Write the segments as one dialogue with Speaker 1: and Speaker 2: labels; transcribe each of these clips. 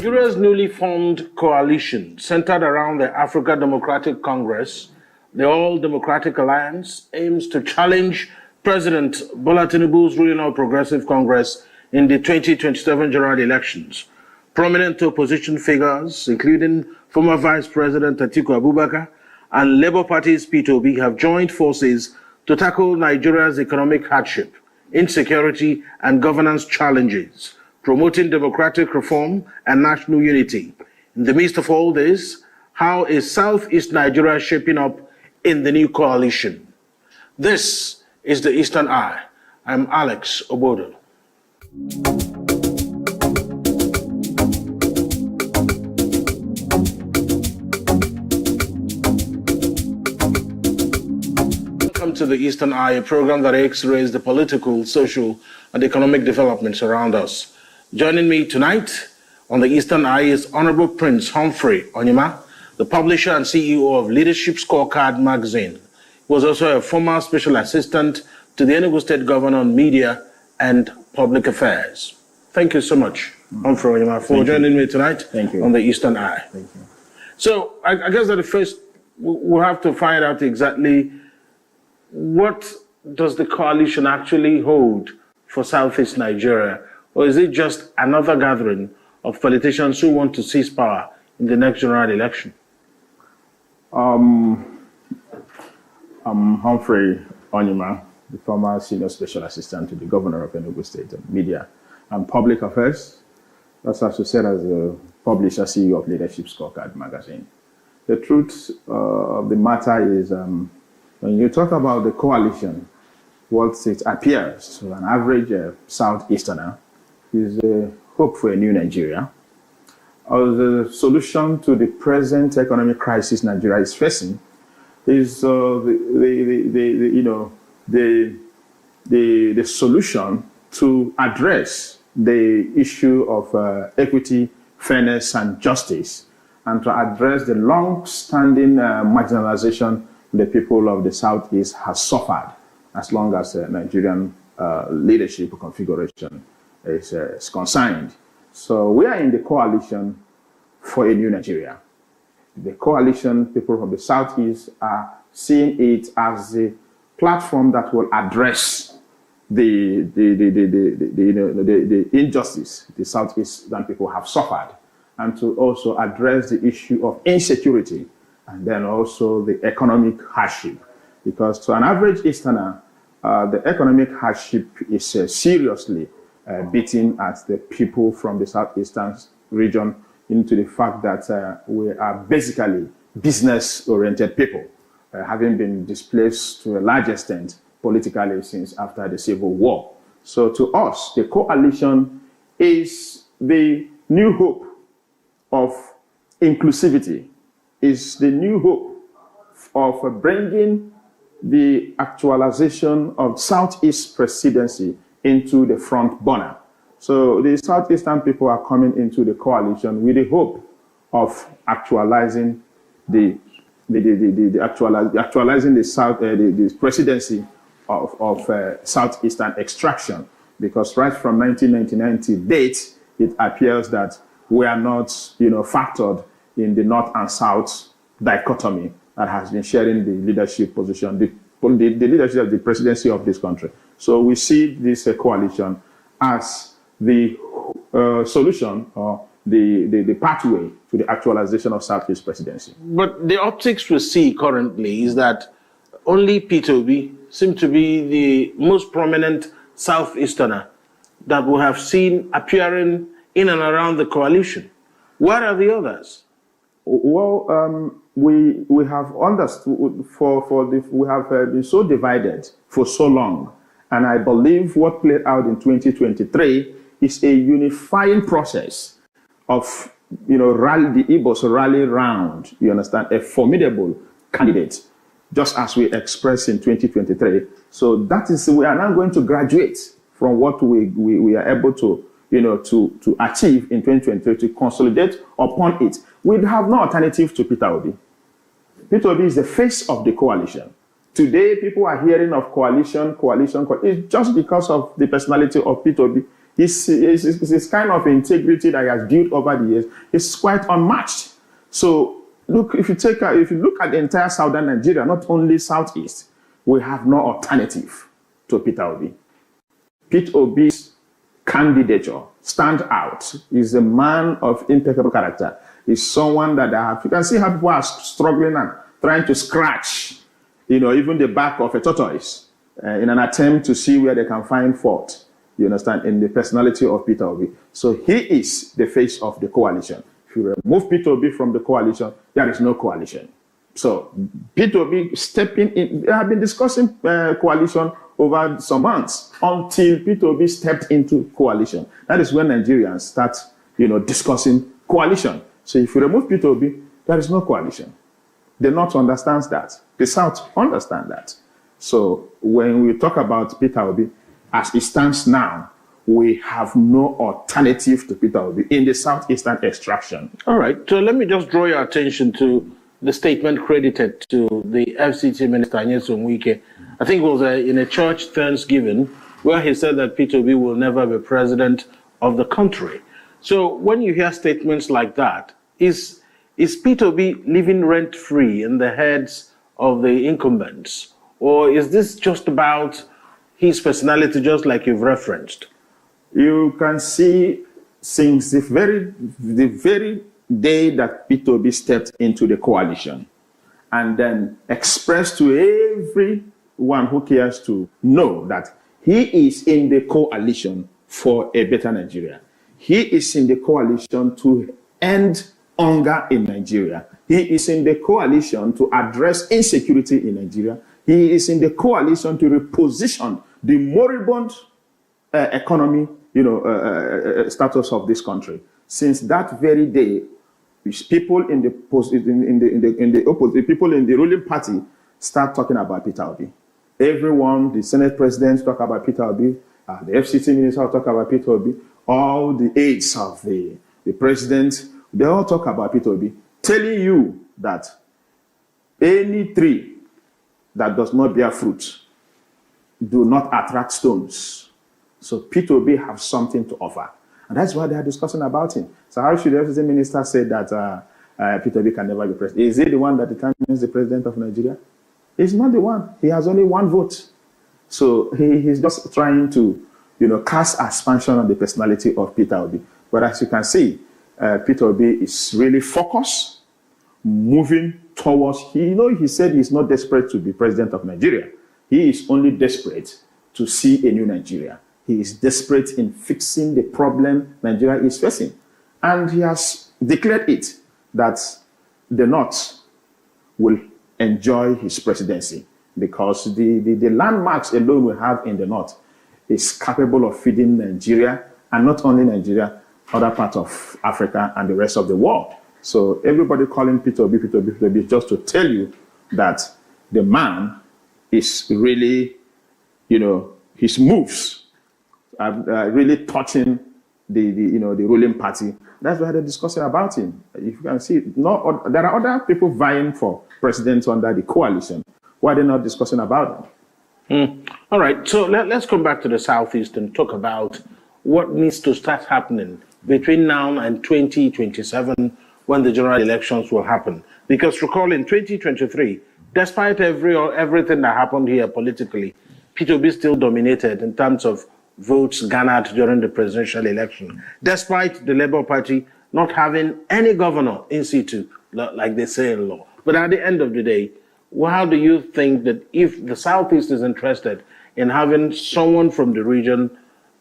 Speaker 1: Nigeria's newly formed coalition, centered around the African Democratic Congress, the All Democratic Alliance, aims to challenge President Bola Tinubu's ruling All Progressive Congress in the 2027 general elections. Prominent opposition figures, including former Vice President Atiku Abubakar and Labour Party's Peter Obi, have joined forces to tackle Nigeria's economic hardship, insecurity, and governance challenges, promoting democratic reform and national unity. In the midst of all this, how is Southeast Nigeria shaping up in the new coalition? This is the Eastern Eye. I'm Alex Ogbodo. Welcome to the Eastern Eye, a program that X-rays the political, social, and economic developments around us. Joining me tonight on the Eastern Eye is Honorable Prince Humphrey Onyima, the publisher and CEO of Leadership Scorecard magazine. He was also a former special assistant to the Enugu State Governor on Media and Public Affairs. Thank you so much, Humphrey Onyima, for joining me tonight on the Eastern Eye.
Speaker 2: Thank you.
Speaker 1: So I guess that first we'll have to find out exactly what does the coalition actually hold for Southeast Nigeria, or is it just another gathering of politicians who want to seize power in the next general election?
Speaker 2: I'm Humphrey Onyima, the former senior special assistant to the governor of Enugu State on Media and Public Affairs. That's as you said, as a publisher, CEO of Leadership Scorecard magazine. The truth of the matter is, when you talk about the coalition, what it appears to an average Southeasterner is a hope for a new Nigeria. The solution to the present economic crisis Nigeria is facing is the solution to address the issue of equity, fairness, and justice, and to address the long-standing marginalization the people of the Southeast has suffered as long as Nigerian leadership configuration is concerned. So we are in the coalition for a new Nigeria. The coalition, people from the Southeast are seeing it as a platform that will address the injustice the Southeastern people have suffered, and to also address the issue of insecurity and then also the economic hardship. Because to an average Easterner, the economic hardship is seriously beating at the people from the Southeastern region, into the fact that we are basically business-oriented people, having been displaced to a large extent politically since after the Civil War. So to us, the coalition is the new hope of inclusivity, is the new hope of bringing the actualization of Southeast presidency into the front burner. So the Southeastern people are coming into the coalition with the hope of actualizing the presidency of Southeastern extraction, because right from 1999 to date, it appears that we are not, factored in the North and South dichotomy that has been sharing the leadership position, the leadership of the presidency of this country. So we see this coalition as the solution or the pathway to the actualization of Southeast presidency.
Speaker 1: But the optics we see currently is that only Peter Obi seems to be the most prominent Southeasterner that we have seen appearing in and around the coalition. What are the others?
Speaker 2: Well, we have understood we have been so divided for so long, and I believe what played out in 2023 is a unifying process of the Igbos rally round. You understand, a formidable candidate, just as we expressed in 2023. So that is, we are now going to graduate from what we are able to to achieve in 2023, to consolidate upon it. We have no alternative to Peter Obi. Peter Obi is the face of the coalition. Today, people are hearing of coalition. It's just because of the personality of Peter Obi. His kind of integrity that he has built over the years is quite unmatched. So look, if you look at the entire southern Nigeria, not only southeast, we have no alternative to Peter Obi. Peter Obi's candidature stand out. He's a man of impeccable character. He's someone that you can see how people are struggling and trying to scratch, even the back of a tortoise in an attempt to see where they can find fault, you understand, in the personality of Peter Obi. So he is the face of the coalition. If you remove Peter Obi from the coalition, there is no coalition. So Peter Obi stepping in, they have been discussing coalition over some months until Peter Obi stepped into coalition. That is when Nigerians start, discussing coalition. So if you remove Peter Obi, there is no coalition. The North understands that. The South understand that. So when we talk about Peter Obi, as it stands now, we have no alternative to Peter Obi in the southeastern extraction.
Speaker 1: All right. So let me just draw your attention to the statement credited to the FCT Minister, Nyesom Wike. I think it was in a church Thanksgiving where he said that Peter Obi will never be president of the country. So when you hear statements like that, is Peter Obi living rent-free in the heads of the incumbents? Or is this just about his personality, just like you've referenced?
Speaker 2: You can see since the very day that Peter Obi stepped into the coalition and then expressed to everyone who cares to know that he is in the coalition for a better Nigeria. He is in the coalition to end hunger in Nigeria. He is in the coalition to address insecurity in Nigeria. He is in the coalition to reposition the moribund economy, status of this country. Since that very day, people in the people in the ruling party start talking about Peter Obi. Everyone, the Senate presidents talk about Peter Obi. The FCT minister talk about Peter Obi. All the aides of the president, they all talk about Peter Obi, telling you that any tree that does not bear fruit do not attract stones. So Peter Obi has something to offer. And that's why they are discussing about him. So how should the FCT minister say that Peter Obi can never be president? Is he the one that determines the president of Nigeria? He's not the one. He has only one vote. So he's just trying to, cast aspersion on the personality of Peter Obi. But as you can see, Peter Obi is really focused, moving towards, he said he's not desperate to be president of Nigeria. He is only desperate to see a new Nigeria. He is desperate in fixing the problem Nigeria is facing. And he has declared it that the North will enjoy his presidency because the landmarks alone we have in the North is capable of feeding Nigeria, and not only Nigeria, other parts of Africa and the rest of the world. So everybody calling Peter Obi just to tell you that the man is really, his moves are really touching the ruling party. That's why they're discussing about him. If you can see, there are other people vying for president under the coalition. Why are they not discussing about them?
Speaker 1: All right, so let's come back to the Southeast and talk about what needs to start happening between now and 2027 when the general elections will happen. Because recall in 2023, despite everything that happened here politically, Peter Obi still dominated in terms of votes garnered during the presidential election, despite the Labour Party not having any governor in situ, like they say in law. But at the end of the day, how do you think that if the Southeast is interested in having someone from the region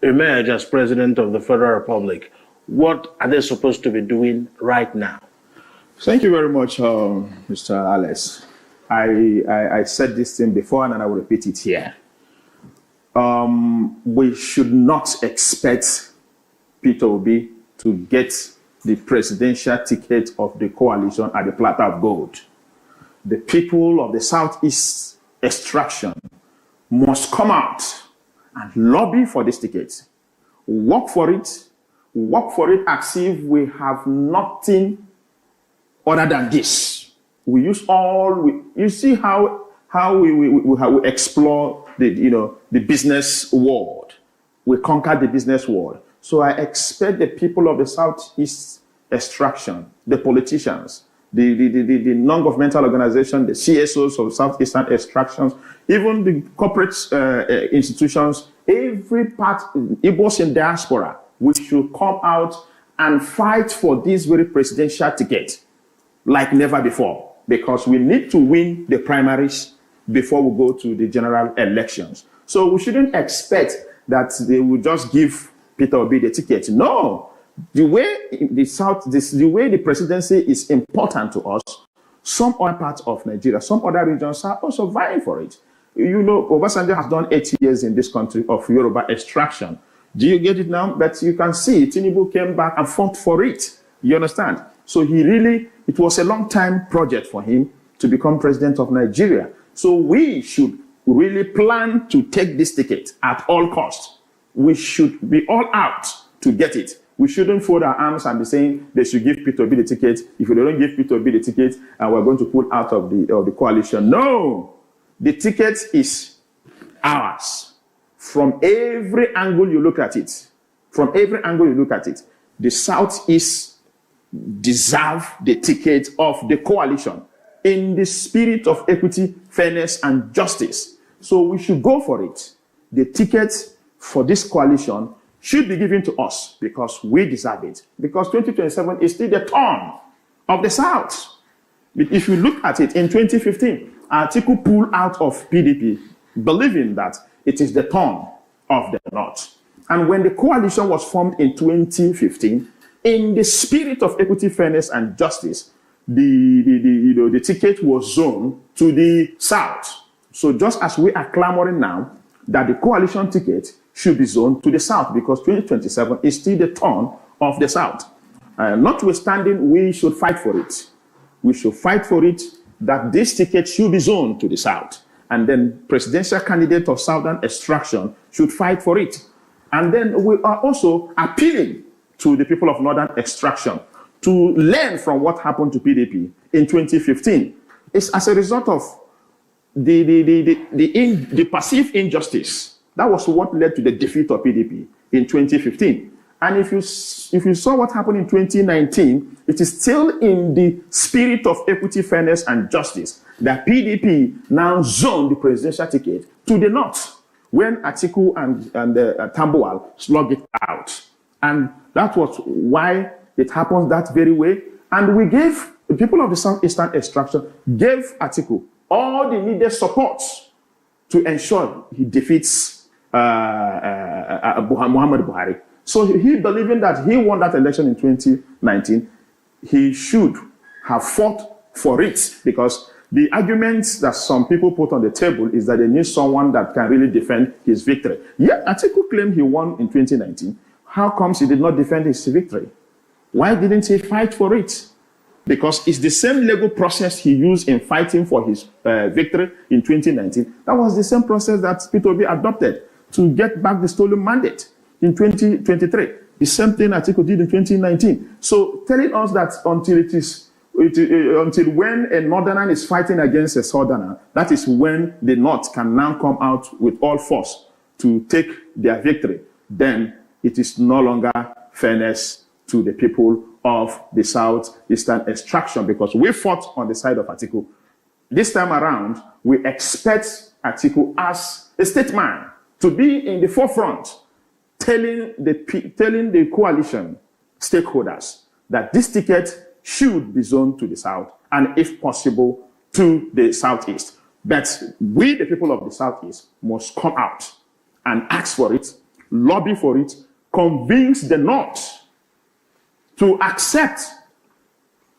Speaker 1: emerge as president of the Federal Republic, what are they supposed to be doing right now?
Speaker 2: Thank you very much, Mr. Alex. I said this thing before and I will repeat it here. We should not expect Peter Obi to get the presidential ticket of the coalition at the platter of gold. The people of the Southeast extraction must come out and lobby for this ticket. Work for it as if we have nothing other than this. We use you see how we explore the business world. We conquer the business world. So I expect the people of the Southeast extraction, the politicians, the non-governmental organization, the CSOs of Southeastern extractions, even the corporate institutions, every part, Igbos in diaspora, we should come out and fight for this very presidential ticket like never before, because we need to win the primaries before we go to the general elections. So we shouldn't expect that they will just give Peter Obi the ticket. No, the way the way the presidency is important to us, some other parts of Nigeria, some other regions are also vying for it. You know, Obasanjo has done 8 years in this country of Yoruba extraction. Do you get it now? But you can see Tinubu came back and fought for it. You understand? So it was a long time project for him to become president of Nigeria. So we should really plan to take this ticket at all costs. We should be all out to get it. We shouldn't fold our arms and be saying they should give Peter Obi the ticket. If they don't give Peter Obi the ticket, and we're going to pull out of the coalition. No, the ticket is ours. From every angle you look at it, the Southeast deserve the ticket of the coalition in the spirit of equity, fairness, and justice. So we should go for it. The ticket for this coalition should be given to us because we deserve it. Because 2027 is still the turn of the South. If you look at it, in 2015, Atiku pulled out of PDP, believing that it is the turn of the North. And when the coalition was formed in 2015, in the spirit of equity, fairness, and justice, the ticket was zoned to the South. So just as we are clamoring now that the coalition ticket should be zoned to the South, because 2027 is still the turn of the South. Notwithstanding, we should fight for it. We should fight for it that this ticket should be zoned to the South. And then presidential candidate of Southern extraction should fight for it. And then we are also appealing to the people of Northern extraction to learn from what happened to PDP in 2015. It's as a result of the perceived injustice. That was what led to the defeat of PDP in 2015. And if you saw what happened in 2019, it is still in the spirit of equity, fairness, and justice that PDP now zoned the presidential ticket to the North when Atiku and Tambuwal slugged it out. And that was why it happens that very way. And we gave, the people of the Southeastern extraction gave Atiku all the needed support to ensure he defeats Muhammad Buhari. So he believing that he won that election in 2019, he should have fought for it, because the arguments that some people put on the table is that they need someone that can really defend his victory. Yeah, Atiku claimed he won in 2019. How comes he did not defend his victory? Why didn't he fight for it? Because it's the same legal process he used in fighting for his victory in 2019. That was the same process that Peter Obi adopted to get back the stolen mandate in 2023. The same thing Atiku did in 2019. So telling us that until when a northerner is fighting against a southerner, that is when the North can now come out with all force to take their victory, then it is no longer fairness to the people of the Southeastern extraction, because we fought on the side of Atiku. This time around, we expect Atiku as a statesman to be in the forefront, telling the coalition stakeholders that this ticket should be zoned to the South, and if possible, to the Southeast. But we, the people of the Southeast, must come out and ask for it, lobby for it, convince the North to accept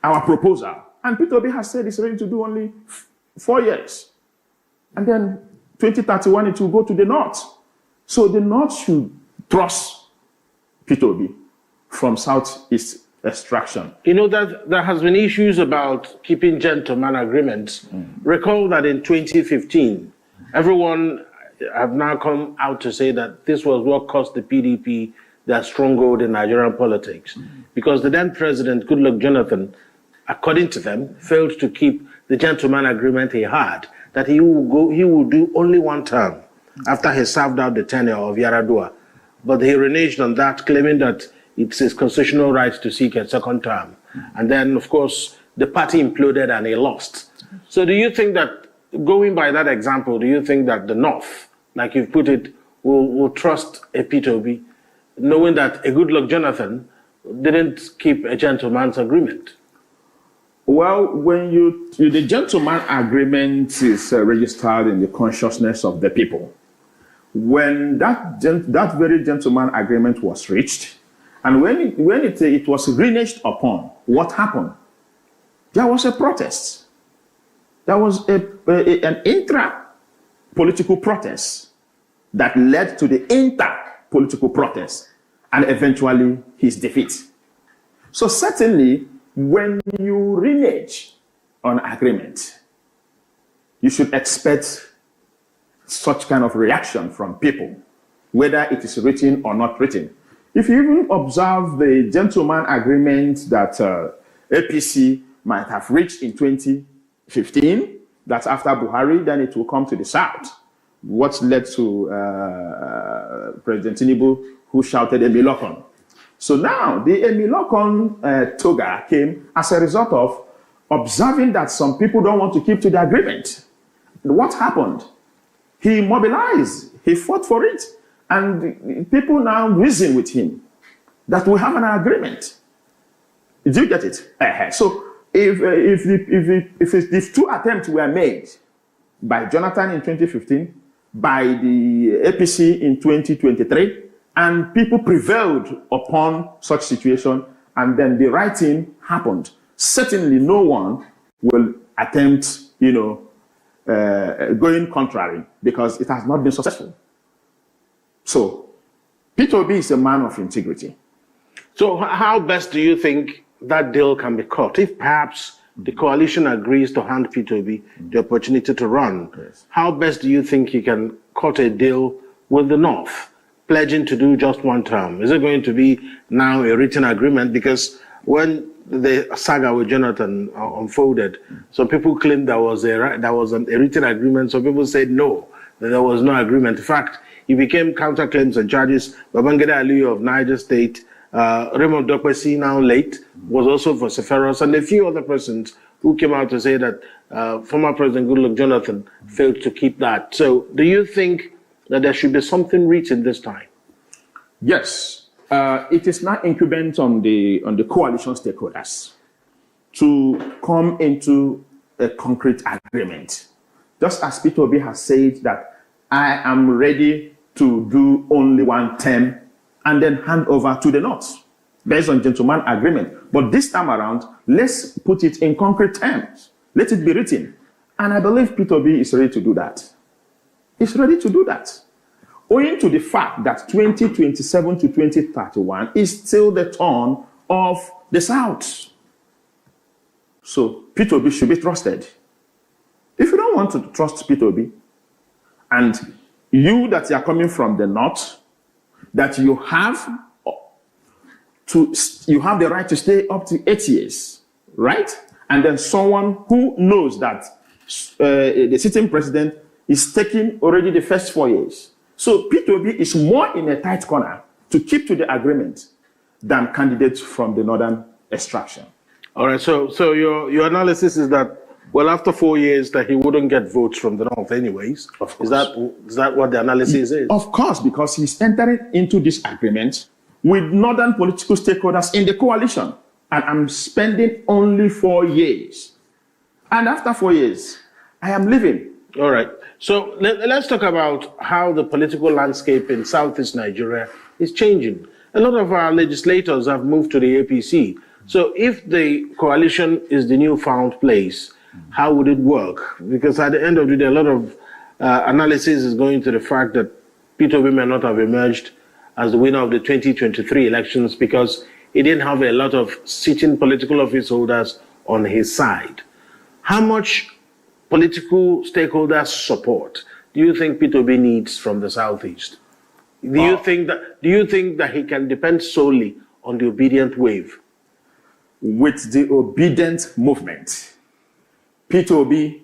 Speaker 2: our proposal. And Peter Obi has said he's ready to do only 4 years. And then 2031, it will go to the North. So the North should trust Peter Obi from Southeast extraction.
Speaker 1: You know that there has been issues about keeping gentleman agreements. Recall that in 2015, everyone have now come out to say that this was what cost the PDP their stronghold in Nigerian politics. Because the then president, Goodluck Jonathan, according to them, failed to keep the gentleman agreement he had, that he would do only one term after he served out the tenure of Yaradua. but he reneged on that, claiming that it's his constitutional right to seek a second term. And then, of course, the party imploded and he lost. So do you think that, going by that example, do you think that the North, like you've put it, will trust a P2B, knowing that a Goodluck Jonathan didn't keep a gentleman's agreement?
Speaker 2: Well, when the gentleman agreement is registered in the consciousness of the people. When that very gentleman agreement was reached, and when it was reneged upon, what happened? There was a protest. There was an intra-political protest that led to the inter-political protest and eventually his defeat. So certainly, when you renege on agreement, you should expect such kind of reaction from people, whether it is written or not written. If you even observe the gentleman agreement that APC might have reached in 2015, that's after Buhari, then it will come to the South. What led to President Tinubu, who shouted Emilokon. So now the Emilokon toga came as a result of observing that some people don't want to keep to the agreement. What happened? He mobilized, he fought for it, and people now reason with him that we have an agreement. Did you get it? So if two attempts were made by Jonathan in 2015, by the APC in 2023, and people prevailed upon such situation, and then the right thing happened, certainly no one will attempt, going contrary, because it has not been successful. So, P2B is a man of integrity.
Speaker 1: So how best do you think that deal can be cut? If perhaps the coalition agrees to hand P2B the opportunity to run,
Speaker 2: yes,
Speaker 1: how best do you think you can cut a deal with the North, pledging to do just one term? Is it going to be now a written agreement? Because when the saga with Jonathan unfolded, some people claimed there was a written agreement. Some people said no, that there was no agreement. In fact, it became counterclaims and charges. Babangida Aliyu of Niger State, Raymond Dokpesi, now late, was also vociferous, and a few other persons who came out to say that former President Goodluck Jonathan failed to keep that. So do you think that there should be something written this time?
Speaker 2: Yes. It is now incumbent on the coalition stakeholders to come into a concrete agreement. Just as P2B has said that I am ready to do only one term and then hand over to the North based on gentleman agreement. But this time around, let's put it in concrete terms. Let it be written. And I believe P2B is ready to do that. It's ready to do that. Owing to the fact that 2027 to 2031 is still the turn of the South. So P2B should be trusted. If you don't want to trust P2B, and you that you are coming from the North, that you have the right to stay up to 8 years, right? And then someone who knows that the sitting president is taking already the first 4 years. So P2B is more in a tight corner to keep to the agreement than candidates from the northern extraction.
Speaker 1: All right, so your analysis is that, well, after 4 years, that he wouldn't get votes from the North anyways.
Speaker 2: Of course.
Speaker 1: Is that what the analysis is?
Speaker 2: Of course, because he's entering into this agreement with northern political stakeholders in the coalition. And I'm spending only 4 years. And after 4 years, I am leaving.
Speaker 1: All right. So let's talk about how the political landscape in Southeast Nigeria is changing. A lot of our legislators have moved to the APC. So if the coalition is the newfound place, how would it work? Because at the end of the day, a lot of analysis is going to the fact that P2B may not have emerged as the winner of the 2023 elections because he didn't have a lot of sitting political office holders on his side. How much political stakeholder support do you think P2B needs from the Southeast? Do you think that he can depend solely on the obedient wave?
Speaker 2: With the obedient movement, P2B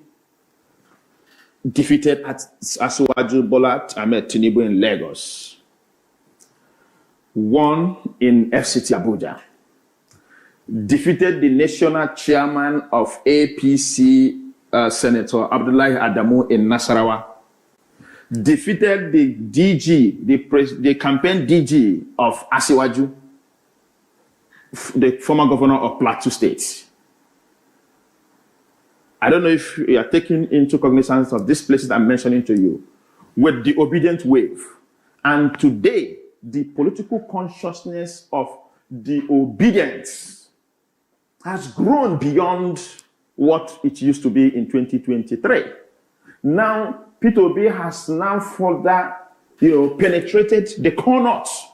Speaker 2: defeated Asiwaju Bola Ahmed Tinubu in Lagos. won in FCT Abuja, defeated the national chairman of APC, Senator Abdullahi Adamu in Nasarawa, defeated the DG, the campaign DG of Asiwaju, the former governor of Plateau State. I don't know if you are taking into cognizance of these places I'm mentioning to you, with the obedient wave. And today, the political consciousness of the obedience has grown beyond what it used to be in 2023. Now, P2B has now further, penetrated the corners.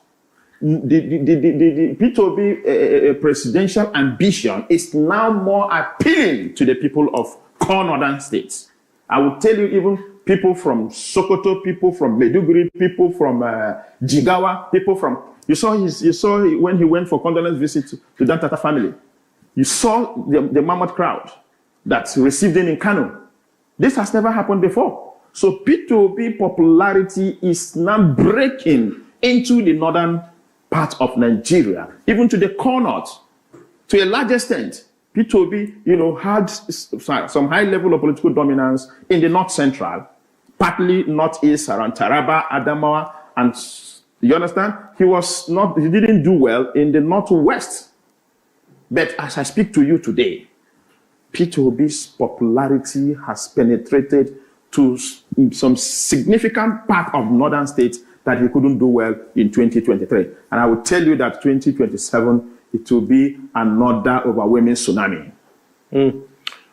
Speaker 2: The P2B presidential ambition is now more appealing to the people of core northern states. I will tell you, even people from Sokoto, people from Maiduguri, people from Jigawa, people from... You saw when he went for condolence visit to that Tata family. You saw the mammoth crowd that received him in Kano. This has never happened before. So P2B popularity is now breaking into the northern part of Nigeria, even to the core north. To a large extent, P2B, had some high level of political dominance in the north central, partly northeast around Taraba, Adamawa, and you understand? He didn't do well in the northwest. But as I speak to you today, P2B's popularity has penetrated to some significant part of northern states that he couldn't do well in 2023. And I will tell you that 2027, it will be another overwhelming tsunami.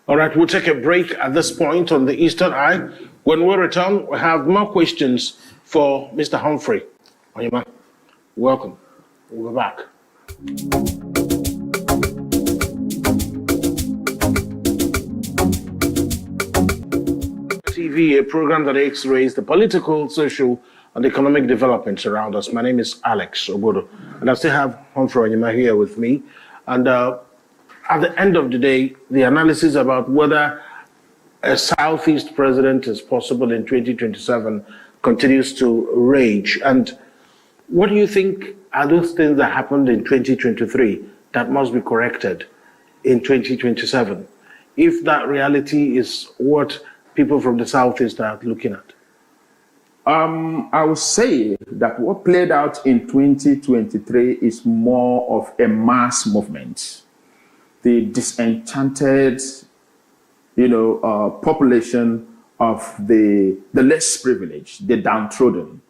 Speaker 1: All right, we'll take a break at this point on the Eastern Eye. When we return, we have more questions for Mr. Humphrey. Onyima, welcome. We'll be back. TV, a program that X-rays the political, social, and economic developments around us. My name is Alex Ogbodo, and I still have Humphrey Onyima here with me. And at the end of the day, the analysis about whether a Southeast president is possible in 2027 continues to rage. And what do you think are those things that happened in 2023 that must be corrected in 2027, if that reality is what people from the Southeast are looking at?
Speaker 2: I would say that what played out in 2023 is more of a mass movement. The disenchanted, population of the less privileged, the downtrodden.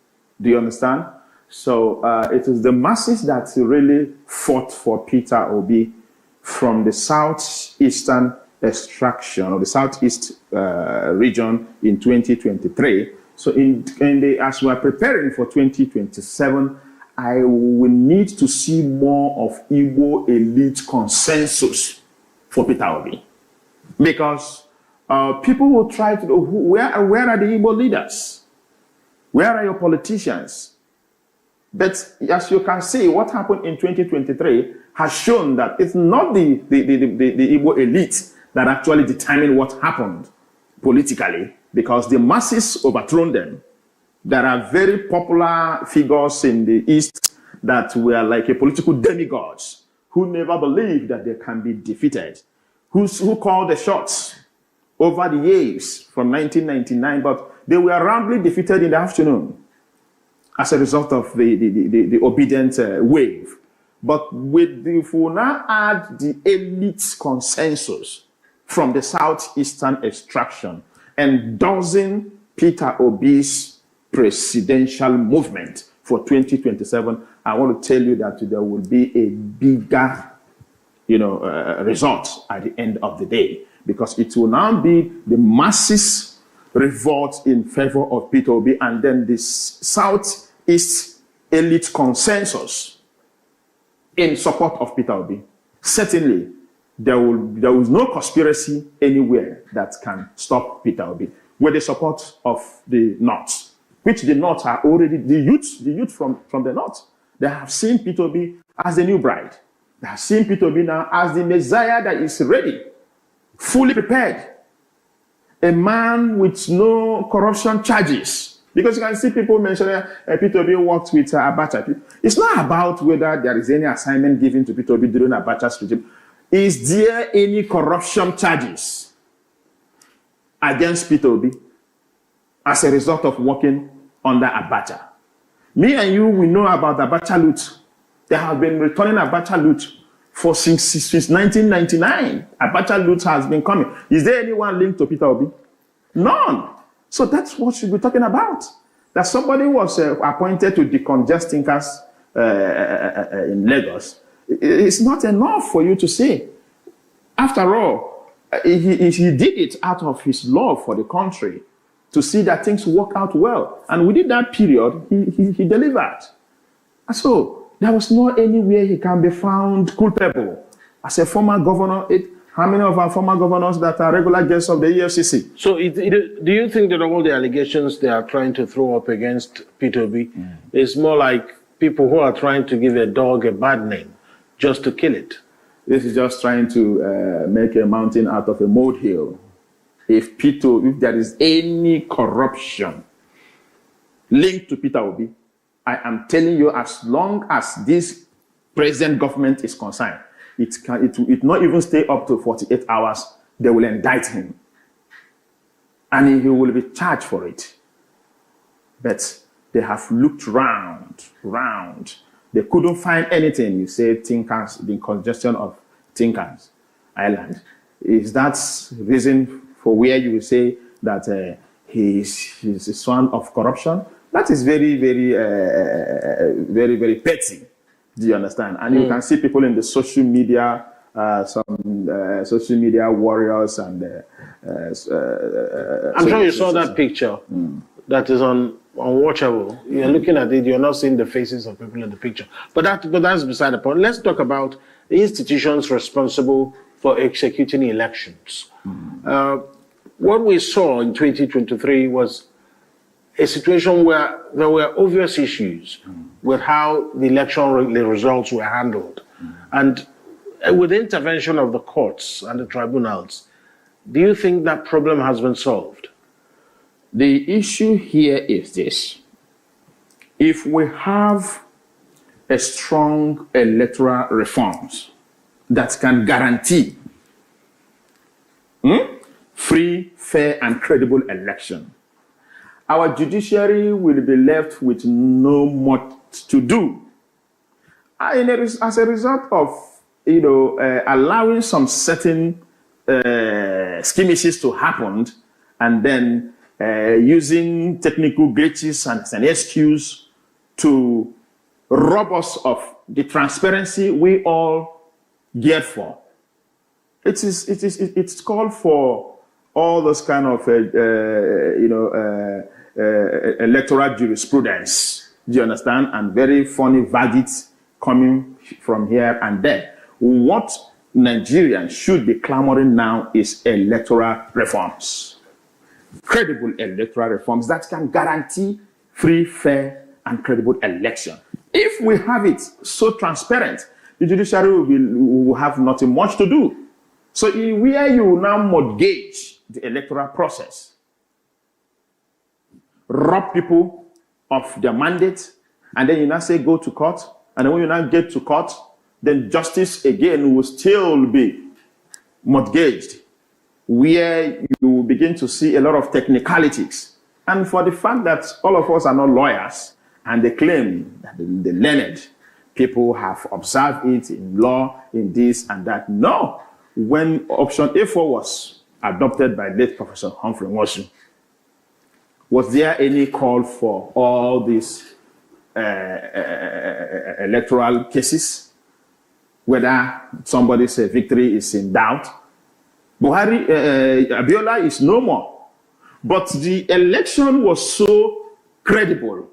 Speaker 2: Do you understand? So it is the masses that really fought for Peter Obi from the southeastern extraction or the southeast region in 2023. So as we are preparing for 2027, I will need to see more of Igbo elite consensus for Peter Obi. Because people will try to know, where are the Igbo leaders? Where are your politicians? But as you can see, what happened in 2023 has shown that it's not the Igbo elite that actually determined what happened politically, because the masses overthrown them. There are very popular figures in the East that were like a political demigods who never believed that they can be defeated, who called the shots over the years from 1999, but they were roundly defeated in the afternoon as a result of the obedient wave. But if we now add the elite consensus from the southeastern extraction endorsing Peter Obi's presidential movement for 2027, I want to tell you that there will be a bigger, result at the end of the day, because it will now be the masses revolt in favor of Peter Obi, and then the southeast elite consensus in support of Peter Obi. Certainly, there is no conspiracy anywhere that can stop Peter Obi, with the support of the North, which the North are already, the youth from the North, they have seen Peter Obi as the new bride. They have seen Peter Obi now as the Messiah that is ready, fully prepared. A man with no corruption charges, Because you can see people mentioning P2B worked with Abacha. It's not about whether there is any assignment given to P2B during Abacha's regime. Is there any corruption charges against P2B as a result of working under Abacha? Me and you, we know about Abacha loot. They have been returning Abacha loot since 1999. Abacha loot has been coming. Is there anyone linked to Peter Obi? None. So that's what we'll be talking about. That somebody was appointed to decongest thinkers in Lagos. It's not enough for you to say. After all, he did it out of his love for the country to see that things work out well. And within that period, he delivered. And so there was not anywhere he can be found culpable. As a former governor, how many of our former governors that are regular guests of the EFCC?
Speaker 1: So do you think that all the allegations they are trying to throw up against P2B is more like people who are trying to give a dog a bad name just to kill it?
Speaker 2: This is just trying to make a mountain out of a molehill. If there is any corruption linked to Peter Obi, I am telling you, as long as this present government is concerned, it will not even stay up to 48 hours. They will indict him. And he will be charged for it. But they have looked round. They couldn't find anything. You say Thinkers, the congestion of Thinkers Island. Is that reason for where you will say that he's a son of corruption? That is very, very petty. Do you understand? And you can see people in the social media, some social media warriors and...
Speaker 1: I'm sure you saw that picture that is unwatchable. You're looking at it, you're not seeing the faces of people in the picture. But that's beside the point. Let's talk about the institutions responsible for executing elections. What we saw in 2023 was a situation where there were obvious issues with how the election results were handled. And with the intervention of the courts and the tribunals, do you think that problem has been solved?
Speaker 2: The issue here is this. If we have a strong electoral reforms that can guarantee free, fair, and credible election, our judiciary will be left with no more to do. As a result of allowing some certain skirmishes to happen, and then using technical glitches as an excuse to rob us of the transparency we all geared for. It's called for all those kind of electoral jurisprudence. Do you understand? And very funny verdicts coming from here and there. What Nigerians should be clamoring now is electoral reforms. Credible electoral reforms that can guarantee free, fair, and credible election. If we have it so transparent, the judiciary will have nothing much to do. So where you now mortgage the electoral process, rob people of their mandate, and then you now say go to court, and then when you now get to court, then justice again will still be mortgaged, where you begin to see a lot of technicalities. And for the fact that all of us are not lawyers, and they claim that the learned people have observed it in law, in this and that. No. When option A4 was adopted by late Professor Humphrey, was there any call for all these electoral cases, whether somebody's victory is in doubt? Abiola is no more. But the election was so credible,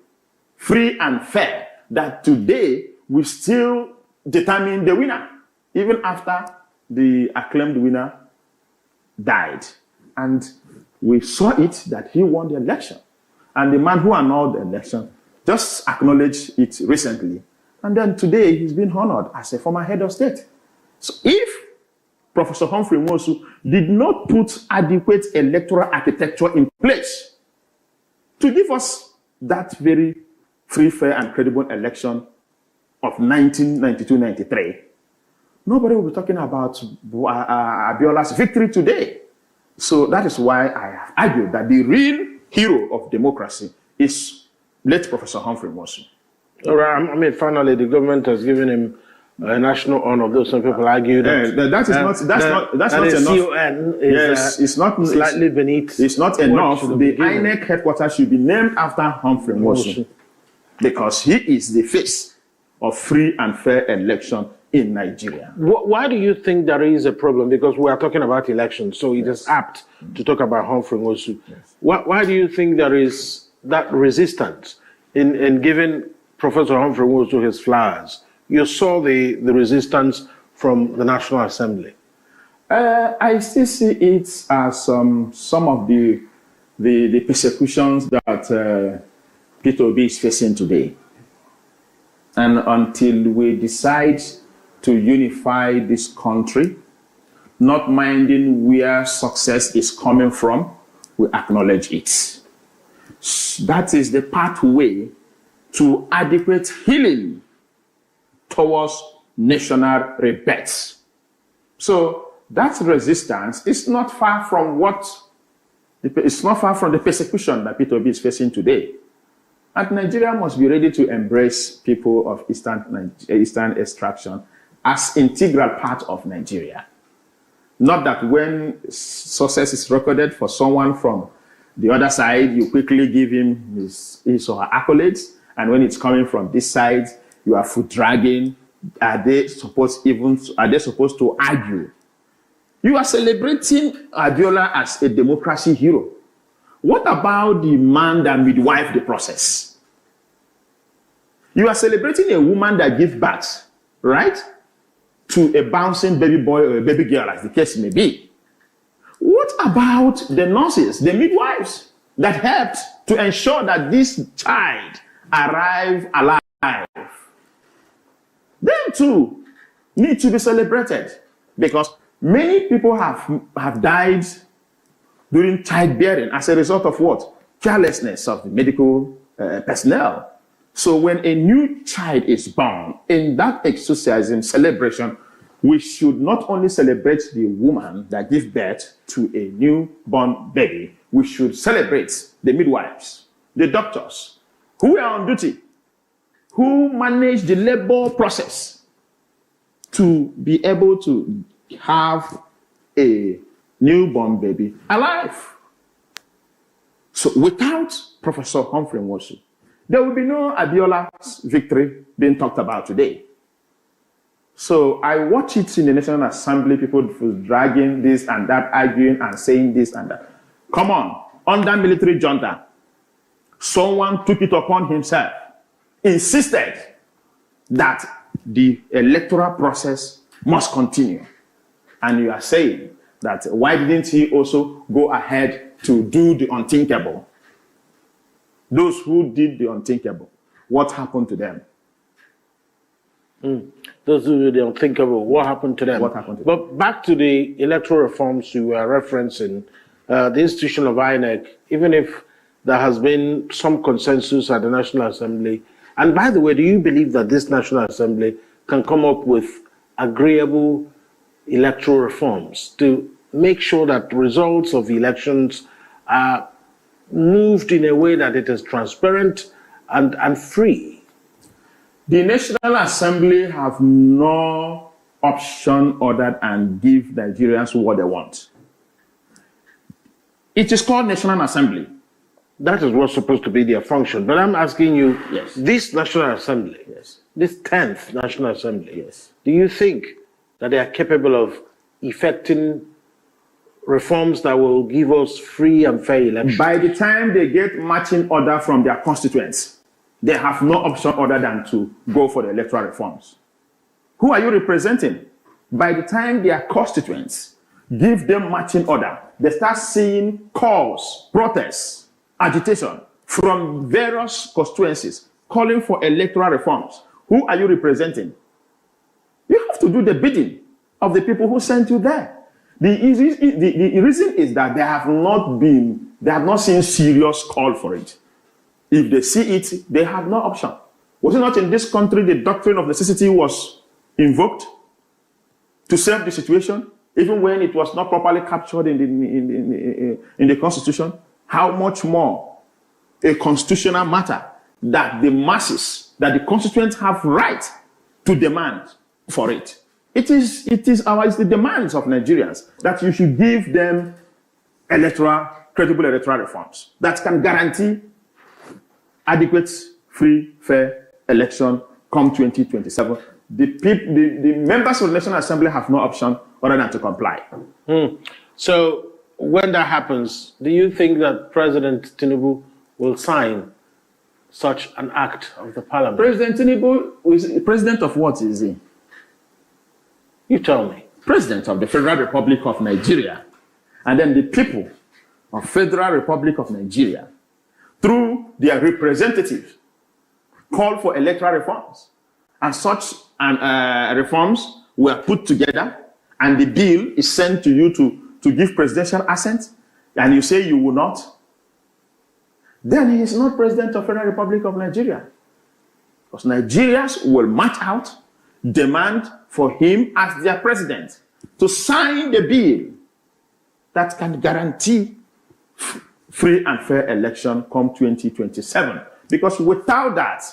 Speaker 2: free and fair, that today we still determine the winner, even after the acclaimed winner died. And we saw it that he won the election. And the man who annulled the election just acknowledged it recently. And then today he's been honored as a former head of state. So if Professor Humphrey did not put adequate electoral architecture in place to give us that very free, fair, and credible election of 1992-93, nobody will be talking about Abiola's victory today. So that is why I have argued that the real hero of democracy is late Professor Humphrey Mosu.
Speaker 1: All right, I mean, finally, the government has given him a national honor, though some people argue that
Speaker 2: that's not enough.
Speaker 1: CON is,
Speaker 2: yes, it's not
Speaker 1: slightly beneath.
Speaker 2: It's not enough. The INEC headquarters should be named after Humphrey Mosu because he is the face of free and fair election in Nigeria.
Speaker 1: Why do you think there is a problem? Because we are talking about elections, so it is apt to talk about Humphrey Mosu. Yes. Why do you think there is that resistance in giving Professor Humphrey Mosu his flowers? You saw the resistance from the National Assembly.
Speaker 2: I still see it as some of the persecutions that Peter Obi is facing today. And until we decide to unify this country, not minding where success is coming from, we acknowledge it. That is the pathway to adequate healing towards national rebirth. So that resistance is not far from the persecution that Peter Obi is facing today. And Nigeria must be ready to embrace people of Eastern extraction as integral part of Nigeria. Not that when success is recorded for someone from the other side, you quickly give him his or her accolades, and when it's coming from this side, you are foot dragging. Are they supposed to argue? You are celebrating Abiola as a democracy hero. What about the man that midwifed the process? You are celebrating a woman that gives birth, right, to a bouncing baby boy or a baby girl, as the case may be. What about the nurses, the midwives that helped to ensure that this child arrived alive? Them too need to be celebrated because many people have died during childbearing as a result of what? Carelessness of the medical personnel. So when a new child is born, in that exorcism celebration, we should not only celebrate the woman that gives birth to a newborn baby, we should celebrate the midwives, the doctors, who are on duty, who manage the labor process to be able to have a newborn baby alive. So without Professor Humphrey Mosu, there will be no Abiola's victory being talked about today. So I watch it in the National Assembly, people dragging this and that, arguing and saying this and that. Come on, under military junta, someone took it upon himself, insisted that the electoral process must continue. And you are saying that why didn't he also go ahead to do the unthinkable? Those who did the unthinkable, what happened to them?
Speaker 1: Those who did the unthinkable, what happened to them?
Speaker 2: What happened to them?
Speaker 1: But back to the electoral reforms you were referencing, the institution of INEC, even if there has been some consensus at the National Assembly, and by the way, do you believe that this National Assembly can come up with agreeable electoral reforms to make sure that results of the elections are moved in a way that it is transparent and free?
Speaker 2: The National Assembly have no option other than give Nigerians what they want. It is called National Assembly.
Speaker 1: That is what's supposed to be their function. But I'm asking you,
Speaker 2: yes,
Speaker 1: this National Assembly,
Speaker 2: yes,
Speaker 1: this 10th National Assembly,
Speaker 2: yes,
Speaker 1: do you think that they are capable of effecting reforms that will give us free and fair elections?
Speaker 2: By the time they get marching order from their constituents, they have no option other than to go for the electoral reforms. Who are you representing? By the time their constituents give them marching order, they start seeing calls, protests, agitation from various constituencies calling for electoral reforms. Who are you representing? You have to do the bidding of the people who sent you there. The reason is that they have not seen serious call for it. If they see it, they have no option. Was it not in this country the doctrine of necessity was invoked to save the situation, even when it was not properly captured in the Constitution? How much more a constitutional matter that the masses, that the constituents have right to demand for it? It's the demands of Nigerians that you should give them credible electoral reforms that can guarantee adequate, free, fair election come 2027. The members of the National Assembly have no option other than to comply.
Speaker 1: So when that happens, do you think that President Tinubu will sign such an act of the parliament?
Speaker 2: President Tinubu is president of what is he?
Speaker 1: You tell me.
Speaker 2: President of the Federal Republic of Nigeria. And then the people of Federal Republic of Nigeria, through their representatives, call for electoral reforms. And such reforms were put together, and the bill is sent to you to give presidential assent, and you say you will not, then he is not president of the Federal Republic of Nigeria. Because Nigerians will march out, demand for him as their president to sign the bill that can guarantee free and fair election come 2027. Because without that,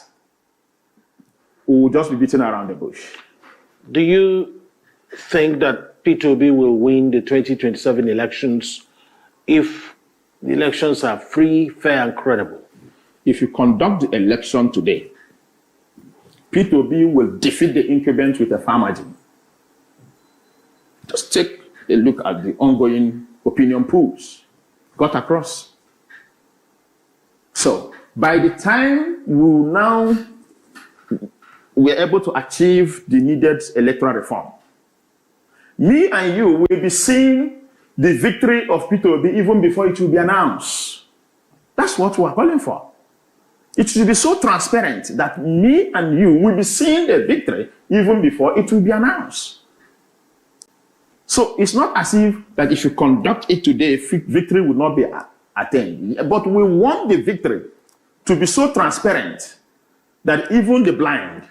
Speaker 2: we will just be beating around the bush.
Speaker 1: Do you think that P2B will win the 2027 elections if the elections are free, fair, and credible?
Speaker 2: If you conduct the election today, P2B will defeat the incumbent with a fair margin. Just take a look at the ongoing opinion polls got across. So, by the time we're able to achieve the needed electoral reform, me and you will be seeing the victory of P2B even before it will be announced. That's what we're calling for. It should be so transparent that me and you will be seeing the victory even before it will be announced. So it's not as if that if you conduct it today, victory will not be attained. But we want the victory to be so transparent that even the blind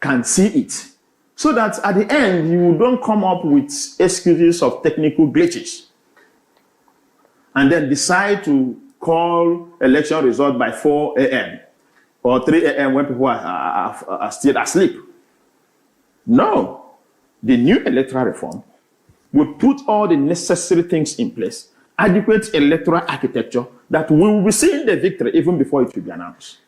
Speaker 2: can see it. So that at the end, you don't come up with excuses of technical glitches and then decide to call election result by 4 a.m. or 3 a.m. when people are still asleep. No. The new electoral reform will put all the necessary things in place, adequate electoral architecture that we will be seeing the victory even before it will be announced.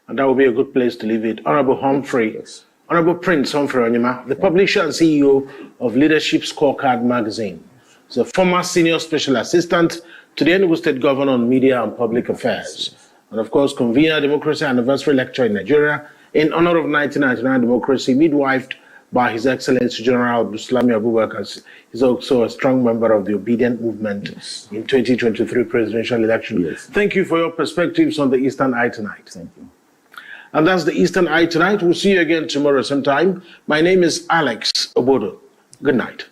Speaker 1: And that will be a good place to leave it. Honorable Humphrey,
Speaker 2: Yes.
Speaker 1: Honorable Prince Humphrey Onyima, the publisher and CEO of Leadership Scorecard magazine. He's a former senior special assistant to the Enugu State Governor on Media and Public Affairs. And of course, convener Democracy Anniversary Lecture in Nigeria in honor of 1999 democracy, midwifed by His Excellency General Buslami Abubakar. He's also a strong member of the Obedient Movement in 2023 presidential election.
Speaker 2: Yes.
Speaker 1: Thank you for your perspectives on the Eastern Eye tonight.
Speaker 2: Thank you.
Speaker 1: And that's the Eastern Eye tonight. We'll see you again tomorrow sometime. My name is Alex Ogbodo. Good night.